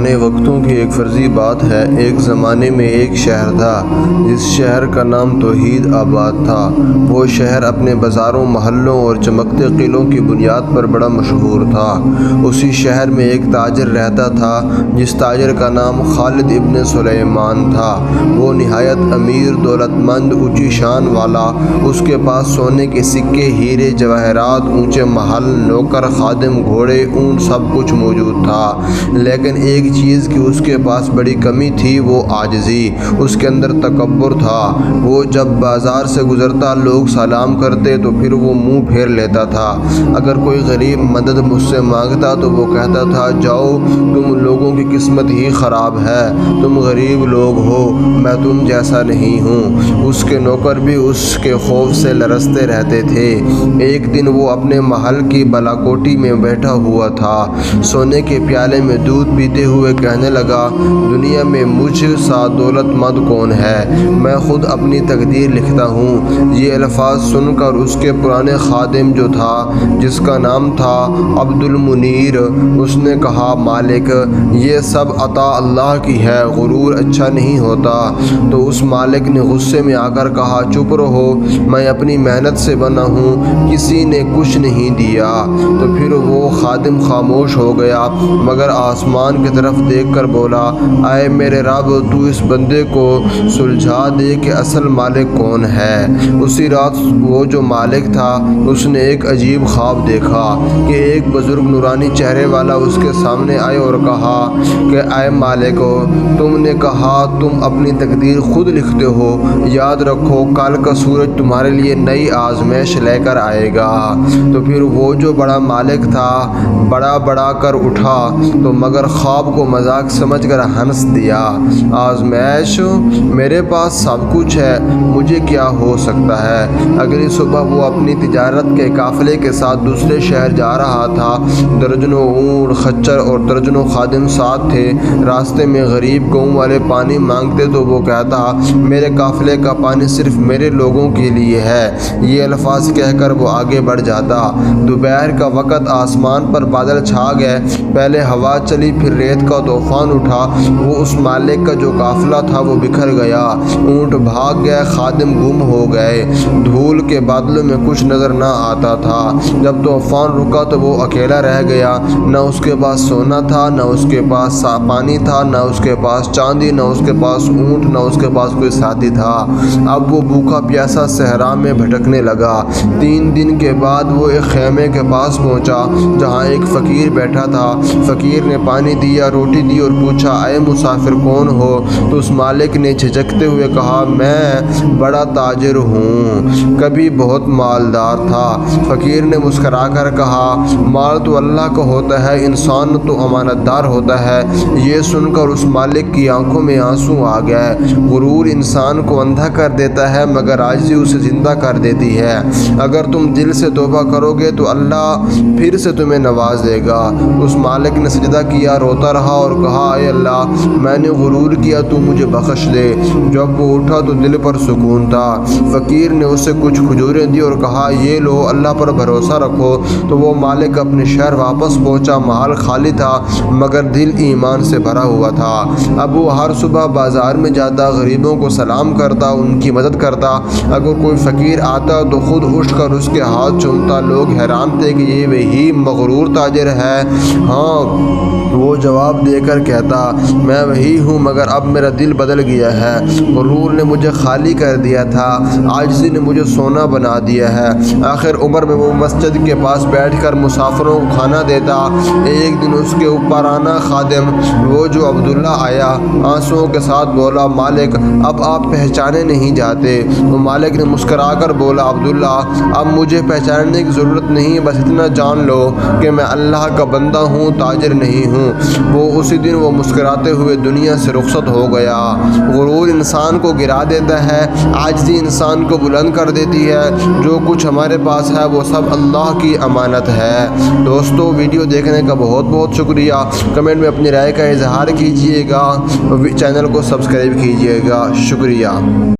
پرانے وقتوں کی ایک فرضی بات ہے۔ ایک زمانے میں ایک شہر تھا جس شہر کا نام توحید آباد تھا۔ وہ شہر اپنے بازاروں، محلوں اور چمکتے قلعوں کی بنیاد پر بڑا مشہور تھا۔ اسی شہر میں ایک تاجر رہتا تھا جس تاجر کا نام خالد ابن سلیمان تھا۔ وہ نہایت امیر، دولت مند، اونچی شان والا۔ اس کے پاس سونے کے سکے، ہیرے جواہرات، اونچے محل، نوکر، خادم، گھوڑے، اونٹ، سب کچھ موجود تھا۔ لیکن ایک چیز کی اس کے پاس بڑی کمی تھی، وہ عاجزی۔ اس کے اندر تکبر تھا۔ وہ جب بازار سے گزرتا لوگ سلام کرتے تو پھر وہ منہ پھیر لیتا تھا۔ اگر کوئی غریب مدد مجھ سے مانگتا تو وہ کہتا تھا، جاؤ، تم لوگوں کی قسمت ہی خراب ہے، تم غریب لوگ ہو، میں تم جیسا نہیں ہوں۔ اس کے نوکر بھی اس کے خوف سے لرزتے رہتے تھے۔ ایک دن وہ اپنے محل کی بالاکوٹی میں بیٹھا ہوا تھا، سونے کے پیالے میں دودھ پیتے ہوئے کہنے لگا، دنیا میں مجھ سا دولت مند کون ہے؟ میں خود اپنی تقدیر لکھتا ہوں۔ یہ الفاظ سن کر اس کے پرانے خادم جو تھا، جس کا نام تھا عبد المنیر، اس نے کہا، مالک، یہ سب عطا اللہ کی ہے، غرور اچھا نہیں ہوتا۔ تو اس مالک نے غصے میں آ کر کہا، چپ رہو، میں اپنی محنت سے بنا ہوں، کسی نے کچھ نہیں دیا۔ تو پھر وہ خادم خاموش ہو گیا، مگر آسمان کی طرف دیکھ کر بولا، اے میرے رب، تو اس بندے کو سلجھا دے کہ اصل مالک کون ہے۔ اسی رات وہ جو مالک تھا، اس نے ایک عجیب خواب دیکھا کہ ایک بزرگ نورانی چہرے والا اس کے سامنے آئے اور کہا کہ اے مالکو، تم نے کہا تم اپنی تقدیر خود لکھتے ہو، یاد رکھو کل کا سورج تمہارے لیے نئی آزمائش لے کر آئے گا۔ تو پھر وہ جو بڑا مالک تھا بڑا کر اٹھا تو مگر خواب کو مذاق سمجھ کر ہنس دیا۔ آزمائش؟ میرے پاس سب کچھ ہے، مجھے کیا ہو سکتا ہے؟ اگلی صبح وہ اپنی تجارت کے قافلے کے ساتھ دوسرے شہر جا رہا تھا۔ درجنوں اونٹ، خچر اور درجنوں خادم ساتھ تھے۔ راستے میں غریب گاؤں والے پانی مانگتے تو وہ کہتا، میرے قافلے کا پانی صرف میرے لوگوں کے لیے ہے۔ یہ الفاظ کہہ کر وہ آگے بڑھ جاتا۔ دوپہر کا وقت، آسمان پر بادل چھا گئے، پہلے ہوا چلی، پھر ریت کا طوفان اٹھا۔ وہ اس مالک کا جو قافلہ تھا وہ بکھر گیا، اونٹ بھاگ گئے، خادم گم ہو گئے، دھول کے بادلوں میں کچھ نظر نہ آتا تھا۔ جب طوفان رکا تو وہ اکیلا رہ گیا، نہ اس کے پاس سونا تھا، نہ اس کے پاس پانی تھا، نہ اس کے پاس چاندی، نہ اس کے پاس اونٹ، نہ اس کے پاس کوئی ساتھی تھا۔ اب وہ بھوکا پیاسا صحرا میں بھٹکنے لگا۔ 3 دن کے بعد وہ ایک خیمے کے پاس پہنچا جہاں ایک فقیر بیٹھا تھا۔ فقیر نے پانی دیا، روٹی دی اور پوچھا، اے مسافر کون ہو؟ تو اس مالک نے جھجکتے ہوئے کہا، میں بڑا تاجر ہوں، کبھی بہت مالدار تھا۔ فقیر نے مسکرا کر کہا، مال تو اللہ کا ہوتا ہے، انسان تو امانت دار ہوتا ہے۔ یہ سن کر اس مالک کی آنکھوں میں آنسو آ گئے۔ غرور انسان کو اندھا کر دیتا ہے، مگر عاجزی اسے زندہ کر دیتی ہے۔ اگر تم دل سے توبہ کرو گے تو اللہ پھر سے تمہیں نواز دے گا۔ اس مالک نے سجدہ کیا، روتا رہا اور کہا، اے اللہ، میں نے غرور کیا، تو مجھے بخش دے۔ جب وہ اٹھا تو دل پر سکون تھا۔ فقیر نے اسے کچھ کھجوریں دی اور کہا، یہ لو، اللہ پر بھروسہ رکھو۔ تو وہ مالک اپنے شہر واپس پہنچا۔ محل خالی تھا مگر دل ایمان سے بھرا ہوا تھا۔ اب وہ ہر صبح بازار میں جاتا، غریبوں کو سلام کرتا، ان کی مدد کرتا۔ اگر کوئی فقیر آتا تو خود اٹھ کر اس کے ہاتھ چومتا۔ لوگ حیران تھے کہ یہ وہی مغرور تاجر ہے۔ ہاں، وہ جواب دے کر کہتا، میں وہی ہوں، مگر اب میرا دل بدل گیا ہے۔ غرور نے مجھے خالی کر دیا تھا، عاجزی نے مجھے سونا بنا دیا ہے۔ آخر عمر میں وہ مسجد کے پاس بیٹھ کر مسافروں کو کھانا دیتا۔ ایک دن اس کے اوپرانہ خادم، وہ جو عبداللہ، آیا، آنسوؤں کے ساتھ بولا، مالک، اب آپ پہچانے نہیں جاتے۔ تو مالک نے مسکرا کر بولا، عبداللہ، اب مجھے پہچاننے کی ضرورت نہیں، بس اتنا جان لو کہ میں اللہ کا بندہ ہوں، تاجر نہیں ہوں۔ وہ اسی دن وہ مسکراتے ہوئے دنیا سے رخصت ہو گیا۔ غرور انسان کو گرا دیتا ہے، عاجزی انسان کو بلند کر دیتی ہے۔ جو کچھ ہمارے پاس ہے وہ سب اللہ کی امانت ہے۔ دوستو، ویڈیو دیکھنے کا بہت بہت شکریہ۔ کمنٹ میں اپنی رائے کا اظہار کیجیے گا، چینل کو سبسکرائب کیجیے گا۔ شکریہ۔